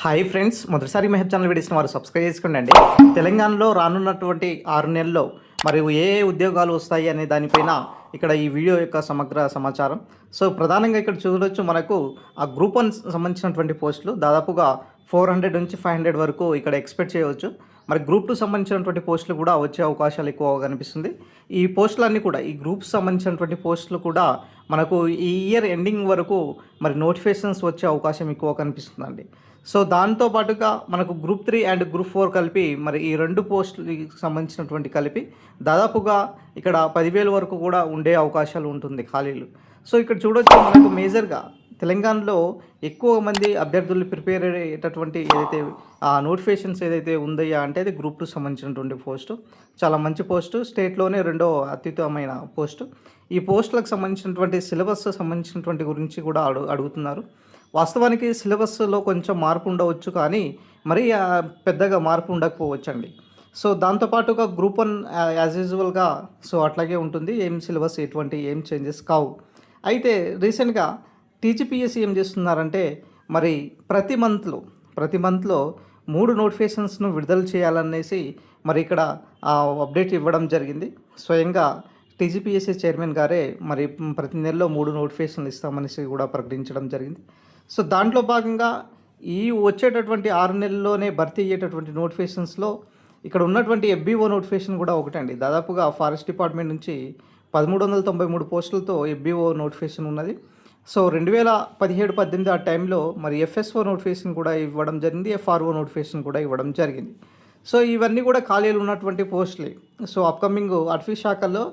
Hi friends, మొదటిసారి Mehab channel వీడియోస్ని వారు సబ్స్క్రైబ్ చేసుకోండి. తెలంగాణలో రానున్నటువంటి 6 నెలల్లో మరియు ఏ ఏ ఉద్యోగాలు వస్తాయి అనే దానిపైన ఇక్కడ ఈ వీడియో యొక్క సమగ్ర సమాచారం. సో ప్రధానంగా ఇక్కడ చూడవచ్చు, మనకు ఆ గ్రూప్ 1 సంబంధించినటువంటి పోస్టులు దాదాపుగా 400 నుంచి 500 వరకు ఇక్కడ ఎక్స్పెక్ట్ చేయవచ్చు. మరి గ్రూప్ 2 సంబంధించినటువంటి పోస్టులు కూడా వచ్చే అవకాశాలు ఎక్కువగా కనిపిస్తుంది. ఈ పోస్టులన్నీ కూడా, ఈ గ్రూప్స్ సంబంధించినటువంటి పోస్టులు కూడా మనకు ఈ ఇయర్ ఎండింగ్ వరకు మరి నోటిఫికేషన్స్ వచ్చే అవకాశం ఎక్కువ కనిపిస్తుందండి. సో దాంతో పాటుగా మనకు గ్రూప్ 3 అండ్ గ్రూప్ 4 కలిపి మరి ఈ 2 పోస్టులకి సంబంధించినటువంటి కలిపి దాదాపుగా ఇక్కడ 10,000 వరకు కూడా ఉండే అవకాశాలు ఉంటుంది ఖాళీలు. సో ఇక్కడ చూడొచ్చు, మనకు మేజర్గా తెలంగాణలో ఎక్కువ మంది అభ్యర్థులు ప్రిపేర్ అయ్యేటటువంటి ఏదైతే నోటిఫికేషన్స్ ఏదైతే ఉందయ్యా అంటే అది గ్రూప్ 2 సంబంధించినటువంటి పోస్టు. చాలా మంచి పోస్టు, స్టేట్లోనే రెండో అత్యుత్తమైన పోస్టు. ఈ పోస్టులకు సంబంధించినటువంటి సిలబస్ సంబంధించినటువంటి గురించి కూడా అడుగుతున్నారు. వాస్తవానికి సిలబస్లో కొంచెం మార్పు ఉండవచ్చు, కానీ మరీ పెద్దగా మార్పు ఉండకపోవచ్చండి. సో దాంతోపాటుగా గ్రూప్ 1 యాజ్ యూజువల్గా సో అట్లాగే ఉంటుంది. ఏం సిలబస్ ఎటువంటి ఏం చేంజెస్ కావు. అయితే రీసెంట్గా టీజీపీఎస్సీ ఏం చేస్తున్నారంటే, మరి ప్రతి మంత్లో 3 నోటిఫికేషన్స్ను విడుదల చేయాలనేసి మరి ఇక్కడ అప్డేట్ ఇవ్వడం జరిగింది. స్వయంగా టీజీపీఎస్సీ చైర్మన్ గారే మరి ప్రతి నెలలో 3 నోటిఫికేషన్లు ఇస్తామనేసి కూడా ప్రకటించడం జరిగింది. సో దాంట్లో భాగంగా ఈ వచ్చేటటువంటి 6 నెలల్లోనే భర్తీ అయ్యేటటువంటి నోటిఫికేషన్స్లో ఇక్కడ ఉన్నటువంటి ఎఫ్బీఓ నోటిఫికేషన్ కూడా ఒకటండి. దాదాపుగా ఫారెస్ట్ డిపార్ట్మెంట్ నుంచి 1393 పోస్టులతో ఎఫ్బీఓ నోటిఫికేషన్ ఉన్నది. సో 2017-18 ఆ టైంలో మరి ఎఫ్ఎస్ఓ నోటిఫికేషన్ కూడా ఇవ్వడం జరిగింది, ఎఫ్ఆర్ఓ నోటిఫికేషన్ కూడా ఇవ్వడం జరిగింది. సో ఇవన్నీ కూడా ఖాళీలు ఉన్నటువంటి పోస్టులే. సో అప్కమింగ్ అటవీ శాఖల్లో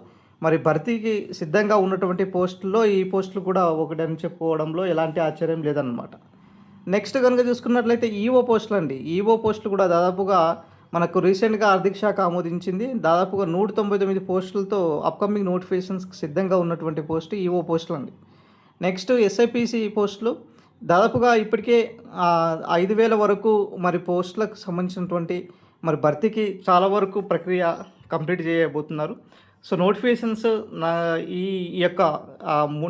మరి భర్తీకి సిద్ధంగా ఉన్నటువంటి పోస్టుల్లో ఈ పోస్టులు కూడా ఒకటని చెప్పుకోవడంలో ఎలాంటి ఆశ్చర్యం లేదన్నమాట. నెక్స్ట్ కనుక చూసుకున్నట్లయితే ఈఓ పోస్టులు అండి. ఈఓ పోస్టులు కూడా దాదాపుగా మనకు రీసెంట్గా ఆర్థిక శాఖ ఆమోదించింది. దాదాపుగా 199 పోస్టులతో అప్కమింగ్ నోటిఫికేషన్స్కి సిద్ధంగా ఉన్నటువంటి పోస్టు ఈఓ పోస్టులు అండి. నెక్స్ట్ ఎస్ఐపిసి పోస్టులు దాదాపుగా ఇప్పటికే 5,000 వరకు మరి పోస్టులకు సంబంధించినటువంటి మరి భర్తీకి చాలా వరకు ప్రక్రియ కంప్లీట్ చేయబోతున్నారు. సో నోటిఫికేషన్స్ ఈ యొక్క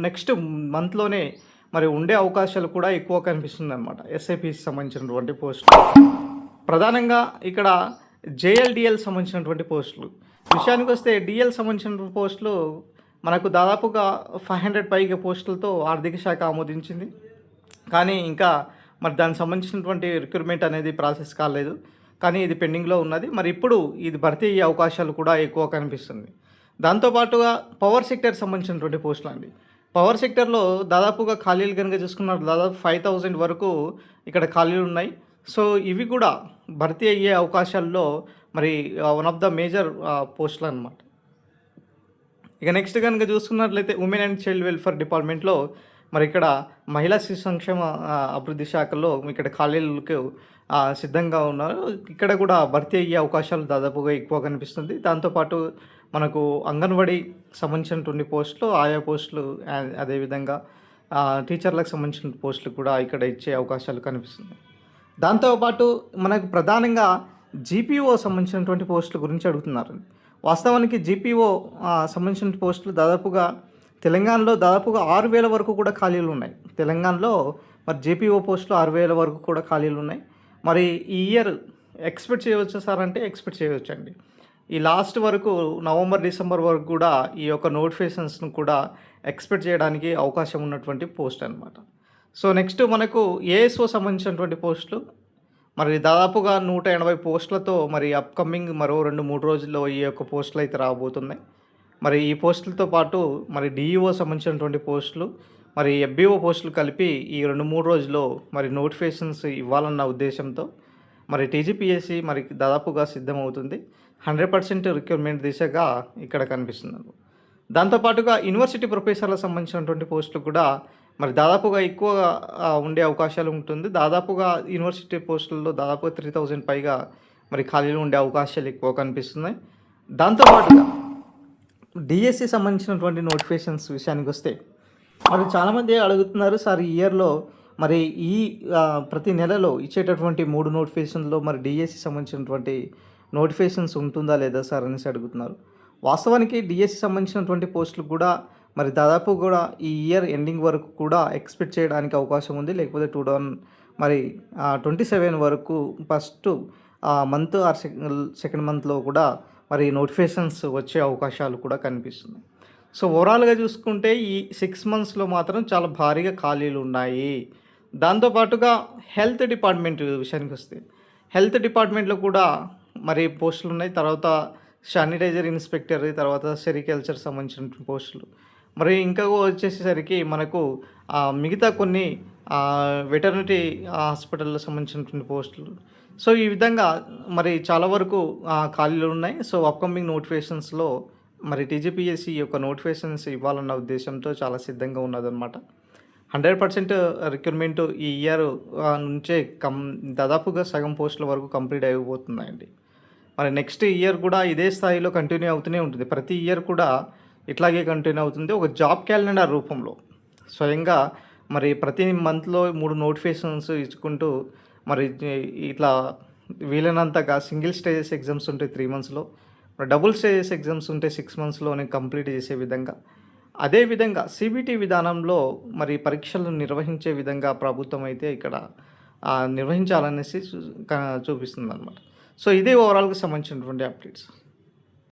నెక్స్ట్ మంత్లోనే మరి ఉండే అవకాశాలు కూడా ఎక్కువ కనిపిస్తుంది అనమాట. ఎస్ఐపిసి సంబంధించినటువంటి పోస్టులు ప్రధానంగా ఇక్కడ జేఎల్డిఎల్ సంబంధించినటువంటి పోస్టులు విషయానికి వస్తే, డిఎల్ సంబంధించిన పోస్టులు మనకు దాదాపుగా 500 పైగా పోస్టులతో ఆర్థిక శాఖ ఆమోదించింది. కానీ ఇంకా మరి దానికి సంబంధించినటువంటి రిక్రూట్మెంట్ అనేది ప్రాసెస్ కాలేదు, కానీ ఇది పెండింగ్లో ఉన్నది. మరి ఇప్పుడు ఇది భర్తీ అయ్యే అవకాశాలు కూడా ఎక్కువ కనిపిస్తుంది. దాంతోపాటుగా పవర్ సెక్టర్ సంబంధించినటువంటి పోస్టులు అండి. పవర్ సెక్టర్లో దాదాపుగా ఖాళీలు కనుక చూసుకున్నారు, దాదాపు 5,000 వరకు ఇక్కడ ఖాళీలు ఉన్నాయి. సో ఇవి కూడా భర్తీ అయ్యే అవకాశాల్లో మరి వన్ ఆఫ్ ద మేజర్ పోస్టులు అన్నమాట. ఇక నెక్స్ట్ కనుక చూసుకున్నట్లయితే ఉమెన్ అండ్ చైల్డ్ వెల్ఫేర్ డిపార్ట్మెంట్లో మరి ఇక్కడ మహిళా శిశు సంక్షేమ అభివృద్ధి శాఖలో ఇక్కడ ఖాళీలకు సిద్ధంగా ఉన్నారు. ఇక్కడ కూడా భర్తీ అయ్యే అవకాశాలు దాదాపుగా ఎక్కువ కనిపిస్తుంది. దాంతోపాటు మనకు అంగన్వాడీ సంబంధించినటువంటి పోస్టులు, ఆయా పోస్టులు, అదేవిధంగా టీచర్లకు సంబంధించిన పోస్టులు కూడా ఇక్కడ ఇచ్చే అవకాశాలు కనిపిస్తుంది. దాంతోపాటు మనకు ప్రధానంగా జీపీఓ సంబంధించినటువంటి పోస్టుల గురించి అడుగుతున్నారు. వాస్తవానికి జీపీఓ సంబంధించిన పోస్టులు దాదాపుగా తెలంగాణలో దాదాపుగా 6,000 వరకు కూడా ఖాళీలు ఉన్నాయి. తెలంగాణలో మరి జీపీఓ పోస్టులు 6,000 వరకు కూడా ఖాళీలు ఉన్నాయి. మరి ఈ ఇయర్ ఎక్స్పెక్ట్ చేయవచ్చు సార్ అంటే ఎక్స్పెక్ట్ చేయవచ్చు అండి. ఈ లాస్ట్ వరకు నవంబర్, డిసెంబర్ వరకు కూడా ఈ యొక్క నోటిఫికేషన్స్ను కూడా ఎక్స్పెక్ట్ చేయడానికి అవకాశం ఉన్నటువంటి పోస్ట్ అనమాట. సో నెక్స్ట్ మనకు ఏఎస్ఓ సంబంధించినటువంటి పోస్టులు మరి దాదాపుగా 180 పోస్టులతో మరి అప్కమింగ్ మరో 2-3 రోజుల్లో ఈ యొక్క పోస్టులు అయితే రాబోతున్నాయి. మరి ఈ పోస్టులతో పాటు మరి డిఈఓ సంబంధించినటువంటి పోస్టులు, మరి ఎఫ్బీఓ పోస్టులు కలిపి ఈ 2-3 రోజుల్లో మరి నోటిఫికేషన్స్ ఇవ్వాలన్న ఉద్దేశంతో మరి టీజీపీఎస్సీ మరి దాదాపుగా సిద్ధమవుతుంది. 100% రిక్రూట్మెంట్ దిశగా ఇక్కడ కనిపిస్తుంది. దాంతోపాటుగా యూనివర్సిటీ ప్రొఫెసర్లకు సంబంధించినటువంటి పోస్టులు కూడా మరి దాదాపుగా ఎక్కువగా ఉండే అవకాశాలు ఉంటుంది. దాదాపుగా యూనివర్సిటీ పోస్టుల్లో దాదాపుగా 3,000 పైగా మరి ఖాళీలు ఉండే అవకాశాలు ఎక్కువ కనిపిస్తున్నాయి. దాంతోపాటుగా డిఎస్సి సంబంధించినటువంటి నోటిఫికేషన్స్ విషయానికి వస్తే మరి చాలామంది అడుగుతున్నారు, సార్ ఈ ఇయర్లో మరి ఈ ప్రతి నెలలో ఇచ్చేటటువంటి 3 నోటిఫికేషన్లో మరి డిఎస్సి సంబంధించినటువంటి నోటిఫికేషన్స్ ఉంటుందా లేదా సార్ అనేసి అడుగుతున్నారు. వాస్తవానికి డిఎస్సి సంబంధించినటువంటి పోస్టులు కూడా మరి దాదాపు కూడా ఈ ఇయర్ ఎండింగ్ వరకు కూడా ఎక్స్పెక్ట్ చేయడానికి అవకాశం ఉంది. లేకపోతే మరి 27 వరకు ఫస్ట్ మంత్ ఆర్ సెకండ్ మంత్‌లో కూడా మరి నోటిఫికేషన్స్ వచ్చే అవకాశాలు కూడా కనిపిస్తున్నాయి. సో, ఓవరాల్‌గా చూసుకుంటే ఈ 6 మంత్స్‌లో మాత్రం చాలా భారీగా ఖాళీలున్నాయి. దాంతో పాటుగా హెల్త్ డిపార్ట్‌మెంట్ విషయానికొస్తే, హెల్త్ డిపార్ట్‌మెంట్‌లో కూడా మరి పోస్టులున్నాయి. తర్వాత శానిటైజర్ ఇన్స్‌పెక్టర్, తర్వాత సెరికల్చర్ సంబంధించినటువంటి పోస్టులు. మరి ఇంకా వచ్చేసేసరికి మనకు మిగతా కొన్ని వెటర్నరీ హాస్పిటల్‌లో సంబంధించినటువంటి పోస్టులు. సో, ఈ విధంగా మరి చాలా వరకు ఖాళీలున్నాయి. సో, అప్‌కమింగ్ నోటిఫికేషన్స్‌లో మరి టీజీపీఎస్సీ యొక్క నోటిఫికేషన్స్ ఇవ్వాలన్న ఉద్దేశంతో చాలా సిద్ధంగా ఉన్నదనమాట. 100% రిక్రూట్‌మెంట్ ఈ ఇయర్ నుంచే దాదాపుగా సగం పోస్టుల వరకు కంప్లీట్ అయిపోతున్నాయండి. మరి నెక్స్ట్ ఇయర్ కూడా ఇదే స్థాయిలో కంటిన్యూ అవుతూనే ఉంటుంది. ప్రతి ఇయర్ కూడా ఇట్లాగే కంటిన్యూ అవుతుంది. ఒక జాబ్ క్యాలెండర్ రూపంలో స్వయంగా మరి ప్రతి మంత్‌లో 3 నోటిఫికేషన్స్ ఇచ్చుకుంటూ మరి ఇట్లా వీలైనంతగా సింగిల్ స్టేజెస్ ఎగ్జామ్స్ ఉంటాయి 3 మంత్స్‌లో. డబుల్ స్టేజెస్ ఎగ్జామ్స్ ఉంటే 6 మంత్స్‌లోనే కంప్లీట్ చేసే విధంగా. అదేవిధంగా సీబీటీ విధానంలో మరి పరీక్షలను నిర్వహించే విధంగా ప్రభుత్వం అయితే ఇక్కడ నిర్వహించాలనేసి చూపిస్తుందనమాట. సో, ఇదే ఓవరాల్‌గా సంబంధించినటువంటి అప్డేట్స్.